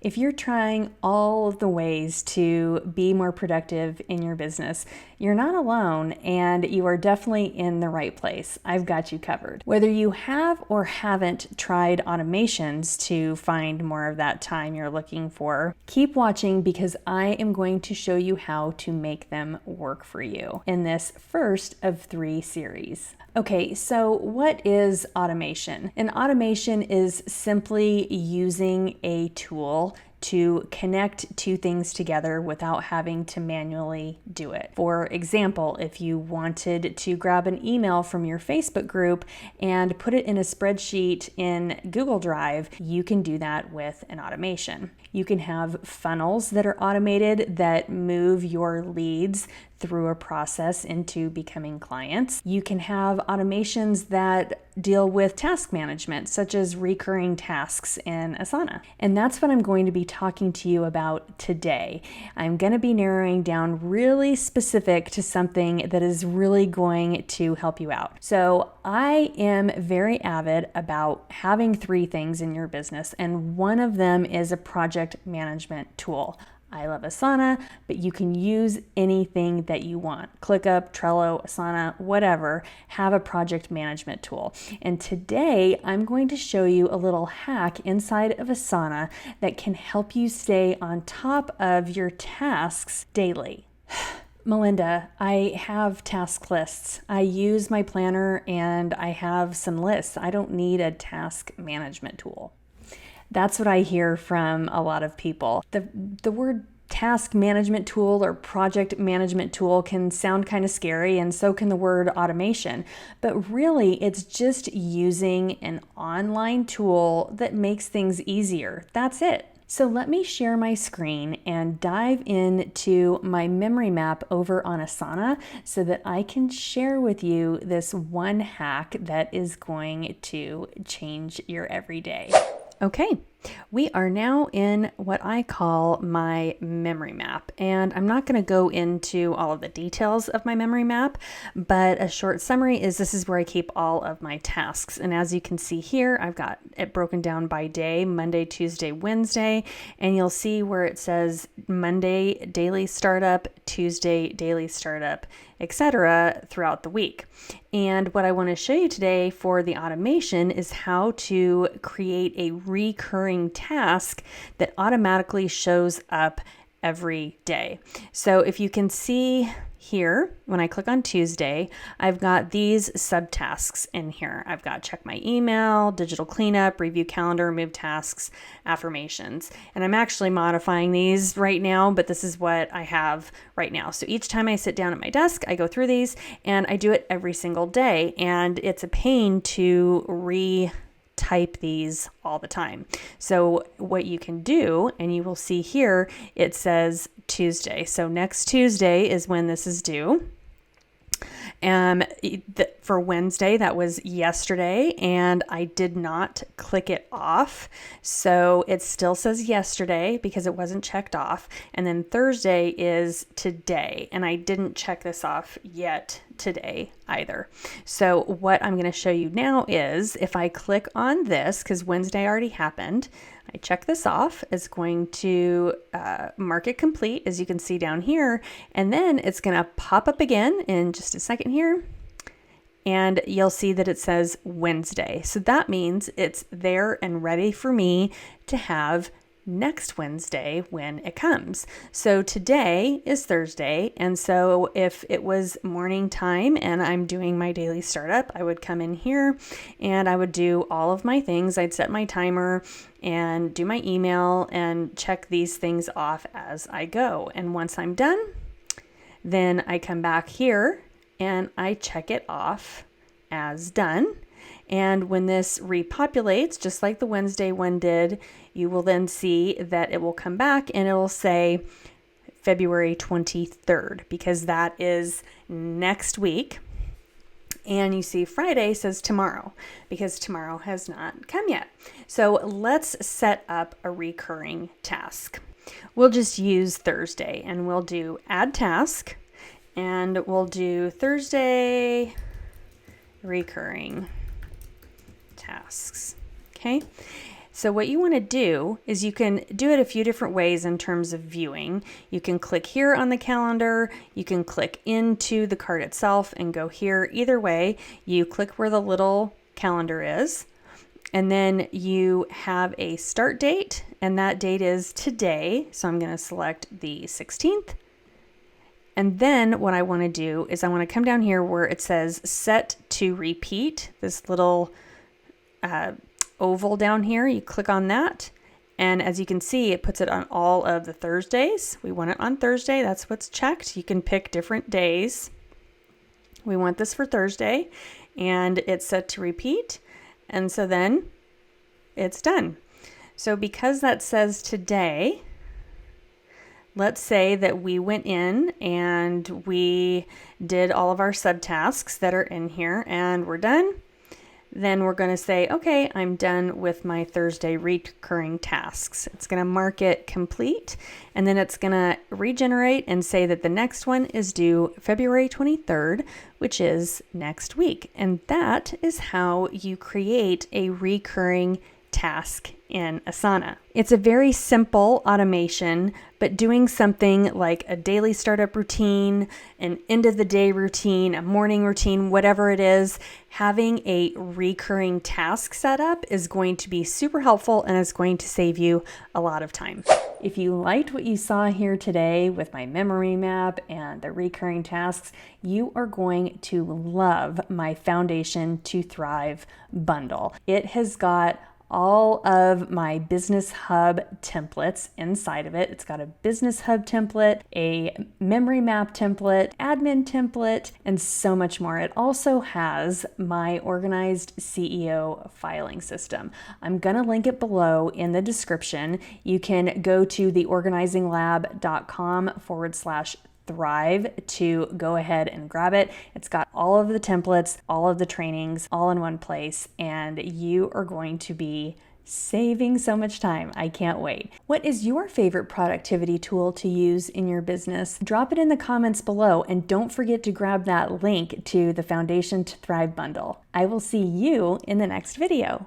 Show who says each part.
Speaker 1: If you're trying all of the ways to be more productive in your business, you're not alone and you are definitely in the right place. I've got you covered. Whether you have or haven't tried automations to find more of that time you're looking for, keep watching because I am going to show you how to make them work for you in this first of 3 series. Okay, so what is automation? An automation is simply using a tool to connect 2 things together without having to manually do it. For example, if you wanted to grab an email from your Facebook group and put it in a spreadsheet in Google Drive, you can do that with an automation. You can have funnels that are automated that move your leads through a process into becoming clients. You can have automations that deal with task management, such as recurring tasks in Asana. And that's what I'm going to be talking to you about today. I'm going to be narrowing down really specific to something that is really going to help you out. So I am very avid about having 3 things in your business, and one of them is a project management tool. I love Asana, but you can use anything that you want. ClickUp, Trello, Asana, whatever, have a project management tool. And today I'm going to show you a little hack inside of Asana that can help you stay on top of your tasks daily. Melinda, I have task lists. I use my planner and I have some lists. I don't need a task management tool. That's what I hear from a lot of people. The word task management tool or project management tool can sound kind of scary, and so can the word automation. But really, it's just using an online tool that makes things easier. That's it. So let me share my screen and dive into my memory map over on Asana so that I can share with you this one hack that is going to change your everyday. Okay, we are now in what I call my memory map, and I'm not going to go into all of the details of my memory map, but a short summary is this is where I keep all of my tasks. And as you can see here, I've got it broken down by day, Monday, Tuesday, Wednesday, and you'll see where it says Monday daily startup, Tuesday daily startup, etc. throughout the week. And what I want to show you today for the automation is how to create a recurring task that automatically shows up every day. So if you can see here, when I click on Tuesday, I've got these subtasks in here. I've got check my email, digital cleanup, review calendar, move tasks, affirmations. And I'm actually modifying these right now, but this is what I have right now. So each time I sit down at my desk, I go through these and I do it every single day. And it's a pain to type these all the time. So what you can do, and you will see here, it says Tuesday. So next Tuesday is when this is due. For Wednesday, that was yesterday, and I did not click it off. So it still says yesterday because it wasn't checked off. And then Thursday is today, and I didn't check this off yet today either. So what I'm going to show you now is if I click on this, because Wednesday already happened, I check this off. It's going to mark it complete, as you can see down here, and then it's going to pop up again in just a second here, and you'll see that it says Wednesday. So that means it's there and ready for me to have next Wednesday when it comes. So today is Thursday, and so if it was morning time and I'm doing my daily startup, I would come in here and I would do all of my things. I'd set my timer and do my email and check these things off as I go. And once I'm done, then I come back here and I check it off as done. And when this repopulates, just like the Wednesday one did, you will then see that it will come back and it will say February 23rd, because that is next week. And you see Friday says tomorrow, because tomorrow has not come yet. So let's set up a recurring task. We'll just use Thursday, and we'll do add task, and we'll do Thursday recurring tasks. Okay. So what you want to do is you can do it a few different ways in terms of viewing. You can click here on the calendar, you can click into the card itself and go here. Either way, you click where the little calendar is, and then you have a start date, and that date is today. So I'm going to select the 16th. And then what I want to do is I want to come down here where it says set to repeat, this little oval down here. You click on that, and as you can see, it puts it on all of the Thursdays. We want it on Thursday. That's what's checked. You can pick different days. We want this for Thursday, and it's set to repeat. And so then it's done. So because that says today, let's say that we went in and we did all of our subtasks that are in here and we're done. Then we're going to say, okay, I'm done with my Thursday recurring tasks. It's going to mark it complete, and then it's going to regenerate and say that the next one is due February 23rd, which is next week. And that is how you create a recurring task in Asana. It's a very simple automation, but doing something like a daily startup routine, an end of the day routine, a morning routine, whatever it is, having a recurring task set up is going to be super helpful and is going to save you a lot of time. If you liked what you saw here today with my memory map and the recurring tasks, you are going to love my Foundation to Thrive bundle. It has got all of my Business Hub templates inside of it. It's got a Business Hub template, a memory map template, admin template, and so much more. It also has my organized CEO filing system. I'm going to link it below in the description. You can go to theorganizinglab.com/Thrive to go ahead and grab it. It's got all of the templates, all of the trainings, all in one place, and you are going to be saving so much time. I can't wait. What is your favorite productivity tool to use in your business? Drop it in the comments below, and don't forget to grab that link to the Foundation to Thrive bundle. I will see you in the next video.